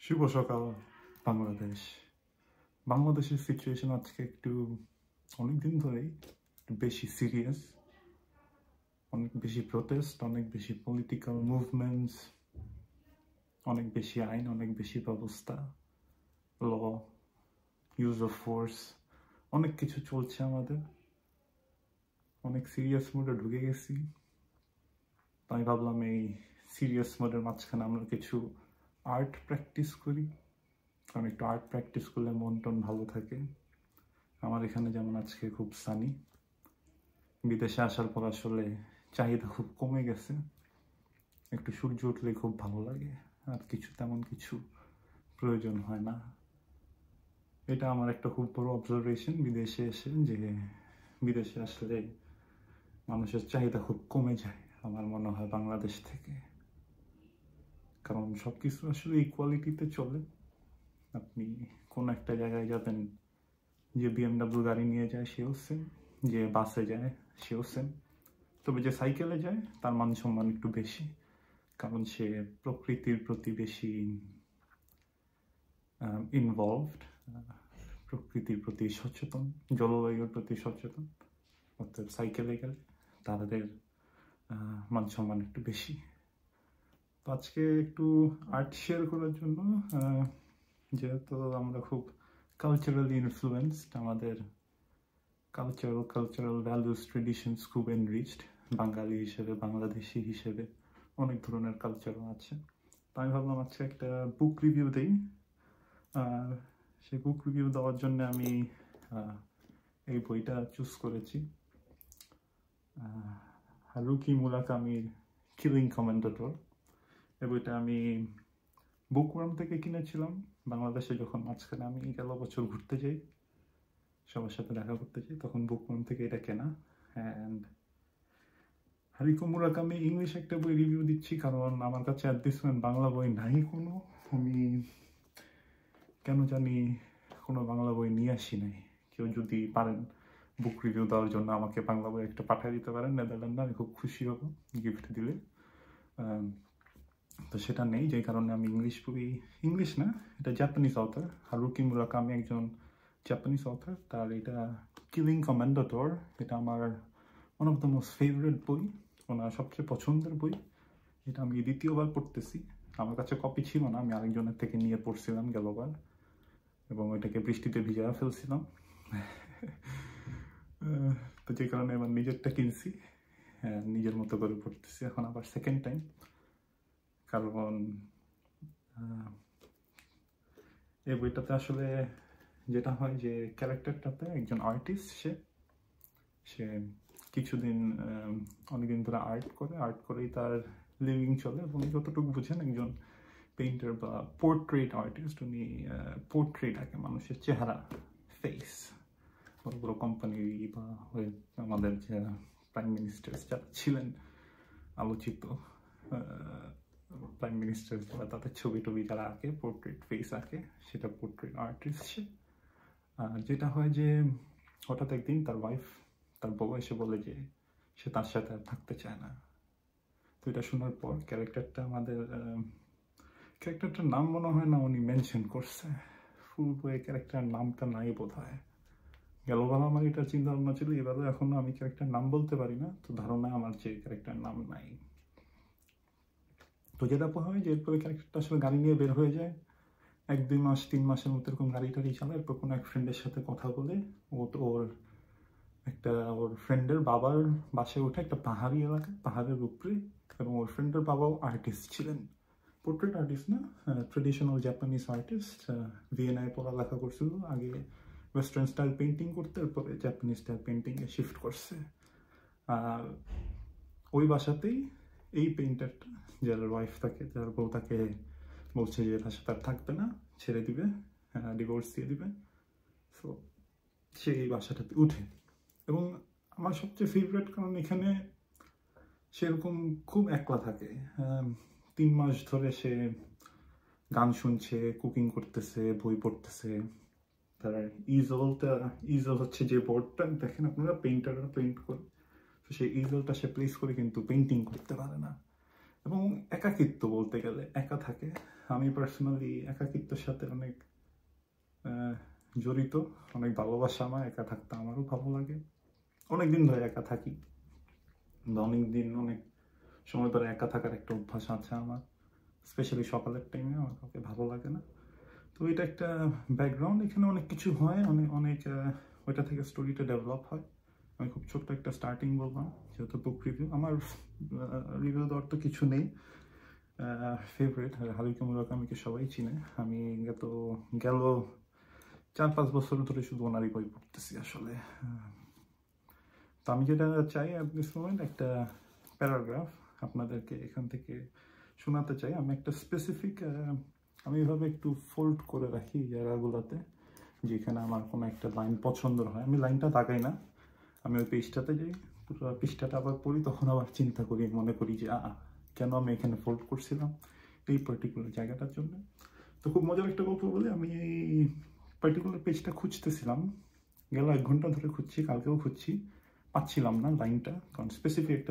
শুভ সকাল বাংলাদেশ। বাংলাদেশের সিচুয়েশন আজকে একটু অনেকদিন ধরেই একটু বেশি সিরিয়াস, অনেক বেশি প্রোটেস্ট, অনেক বেশি পলিটিক্যাল মুভমেন্টস, অনেক বেশি আইন, অনেক বেশি ব্যবস্থা, ল, ইউজ অফ ফোর্স, অনেক কিছু চলছে। আমাদের অনেক সিরিয়াস মোডে ঢুকে গেছি। তাই ভাবলাম এই সিরিয়াস মোডের মাঝখানে আমরা কিছু আর্ট প্র্যাকটিস করি, কারণ একটু আর্ট প্র্যাকটিস করলে মন টন ভালো থাকে। আমার এখানে যেমন আজকে খুব সানি, বিদেশে আসার পর আসলে চাহিদা খুব কমে গেছে, একটু সূর্য উঠলে খুব ভালো লাগে, আর কিছু তেমন কিছু প্রয়োজন হয় না। এটা আমার একটা খুব বড় অবজারভেশন বিদেশে এসে, যে বিদেশে আসলে মানুষের চাহিদা খুব কমে যায় আমার মনে হয় বাংলাদেশ থেকে, কারণ সব কিছু আসলে ইকুয়ালিটিতে চলে। আপনি কোন একটা জায়গায় যাবেন, যে বিএমডাব্লিউ গাড়ি নিয়ে যায় সেও সেম, যে বাসে যায় সেও সেম, তবে যে সাইকেলে যায় তার মান সম্মান একটু বেশি, কারণ সে প্রকৃতির প্রতি বেশি ইনভলভড, প্রকৃতির প্রতি সচেতন, জলবায়ুর প্রতি সচেতন। অর্থাৎ সাইকেলে গেলে তাদের মান সম্মান একটু বেশি। তো আজকে একটু আর্ট শেয়ার করার জন্য, যেহেতু আমরা খুব কালচারালি ইনফ্লুয়েন্সড, আমাদের কালচারাল ভ্যালুস ট্রেডিশনস খুব এনরিচড। বাঙালি হিসেবে, বাংলাদেশি হিসেবে অনেক ধরনের কালচারও আছে। তো আমি ভাবলাম আজকে একটা বুক রিভিউ দিই। সেই বুক রিভিউ দেওয়ার জন্য আমি এই বইটা চুজ করেছি, হারুকি মুরাকামির কিলিং কমেন্ডেটর। এই বইটা আমি বুকওয়ার্ম থেকে কিনেছিলাম বাংলাদেশে, যখন মাঝখানে আমি গেল বছর ঘুরতে যাই, সবার সাথে দেখা করতে যাই, তখন বুকওয়ার্ম থেকে এটা কেনা। অ্যান্ড হারুকি মুরাকামি ইংলিশ একটা বই রিভিউ দিচ্ছি, কারণ আমার কাছে অ্যাট দিস পয়েন্ট বাংলা বই নাই কোনো। আমি কেন জানি কোনো বাংলা বই নিয়ে আসি নাই। কেউ যদি পারেন বুক রিভিউ দেওয়ার জন্য আমাকে বাংলা বই একটা পাঠিয়ে দিতে পারেন নেদারল্যান্ডে, আমি খুব খুশি হব গিফট দিলে। তো সেটা নেই, যে কারণে আমি ইংলিশ না, এটা জাপানিজ অথর। হারুকি মুরাকামি একজন জাপানিজ অথর। তার এটা কিলিং কমেন্ডেটর, এটা আমার one of the most favourite বই, ওনার সবচেয়ে পছন্দের বই। এটা আমি দ্বিতীয়বার পড়তেছি। আমার কাছে কপি ছিল না, আমি আরেকজনের থেকে নিয়ে পড়ছিলাম গেলবার, এবং ওইটাকে বৃষ্টিতে ভিজা ফেলছিলাম। তো যে কারণে এবার নিজেরটা কিনছি, নিজের মতো করে পড়তেছি এখন আবার সেকেন্ড টাইম। কারণ এই বইটাতে আসলে যেটা হয়, যে ক্যারেক্টারটাতে একজন আর্টিস্ট, সে কিছুদিন অনেকদিন ধরে আর্ট করেই তার লিভিং চলে, এবং যতটুকু বুঝেন একজন পেইন্টার বা পোর্ট্রেট আর্টিস্ট, উনি পোর্ট্রেট আঁকে, মানুষের চেহারা, ফেস। বড় বড় কোম্পানি বা আমাদের যে প্রাইম মিনিস্টার যারা ছিলেন আলোচিত প্রাইম মিনিস্টার, যারা তাদের ছবি টবি যারা আঁকে, পোর্ট্রেট ফেস আঁকে, সেটা পোর্ট্রেট আর্টিস্ট সে। যেটা হয় যে হঠাৎ একদিন তার বউ এসে বলে যে সে তার সাথে আর থাকতে চায় না। তো এটা শোনার পর ক্যারেক্টারটার নাম মনে হয় না উনি মেনশন করছে, ফুল বইয়ে ক্যারেক্টার নামটা নাই বোধ হয়। গেলবার আমার এটা চিন্তা ভাবনা ছিল, এবারও এখনো আমি ক্যারেক্টার নাম বলতে পারি না, তো ধারণা আমার যে ক্যারেক্টার নাম নাই। তো যেটা হয় যে এরপরে ক্যারেক্টারটা আসলে গাড়ি নিয়ে বের হয়ে যায়, 1-2 মাস 3 মাসের মতো এরকম গাড়ি টাড়ি চালায়। এরপর কোনো এক ফ্রেন্ডের সাথে কথা বলে ওর ফ্রেন্ডের বাবার বাসায় ওঠে, একটা পাহাড়ি এলাকা, পাহাড়ের উপরে। এবং ওর ফ্রেন্ডের বাবাও আর্টিস্ট ছিলেন, পোর্ট্রেট আর্টিস্ট না, ট্রেডিশনাল জাপানিজ আর্টিস্ট। ভিয়েনায় পড়ালেখা করছিল, আগে ওয়েস্টার্ন স্টাইল পেন্টিং করতে, এরপরে জাপানিজ স্টাইল পেন্টিংয়ে শিফট করছে। আর ওই বাসাতেই এই পেইন্টারটা, যার ওয়াইফ থাকে, যার বউ, তাকে বলছে যে তার সাথে আর থাকবে না, ছেড়ে দিবে, ডিভোর্স দিয়ে দিবে। সো সে এই বাসাটাতে উঠে। এবং আমার সবচেয়ে ফেভারিট, কারণ এখানে সেরকম খুব একলা থাকে। 3 মাস ধরে সে গান শুনছে, কুকিং করতেছে, বই পড়তেছে। তার ইজল হচ্ছে যে বোর্ডটা দেখেন আপনারা, পেইন্টাররা পেইন্ট করে, তো সেই ইজলটা সে প্লেস করে, কিন্তু পেইন্টিং করতে পারে না। এবং একাকিত্ব বলতে গেলে একা থাকে। আমি পার্সোনালি একাকিত্বের সাথে অনেক জড়িত, অনেক ভালোবাসা আমার, একা থাকতে আমারও ভালো লাগে। অনেকদিন ধরে একা থাকি বা অনেক সময় ধরে একা থাকার একটা অভ্যাস আছে আমার, স্পেশালি সকালের টাইমে আমার কাউকে ভালো লাগে না। তো এটা একটা ব্যাকগ্রাউন্ড, এখানে অনেক কিছু হয়, অনেক ওইটা থেকে স্টোরিটা ডেভেলপ হয়। আমি খুব ছোট্ট একটা স্টার্টিং বললাম, যেহেতু বুক রিভিউ, আমার রিভিউ দেওয়ার তো কিছু নেই। ফেভারিট হারুকি মুরাকামিকে সবাই চিনে। আমি গেল 4-5 বছর ধরে শুধু ওনারই বই পড়তেছি আসলে। তো আমি যেটা চাই অ্যাট দিস মোমেন্ট, একটা প্যারাগ্রাফ আপনাদেরকে এখান থেকে শোনাতে চাই। আমি একটা স্পেসিফিক, আমি এভাবে একটু ফোল্ড করে রাখি জায়গাগুলোতে, যেখানে আমার কোনো একটা লাইন পছন্দ হয় আমি লাইনটা দাগাই না, আমি ওই পেজটাতে যাই, পুরো পেজটাটা আবার পড়ি, তখন আবার চিন্তা করি, মনে করি যে কেন আমি এখানে ফোল্ড করছিলাম এই পার্টিকুলার জায়গাটার জন্য। তো খুব মজার একটা গল্প বলে, আমি এই পার্টিকুলার পেজটা খুঁজতেছিলাম, গেল 1 ঘন্টা ধরে খুঁজছি, কালকেও খুঁজছি, পাচ্ছিলাম না লাইনটা, কারণ স্পেসিফিক একটা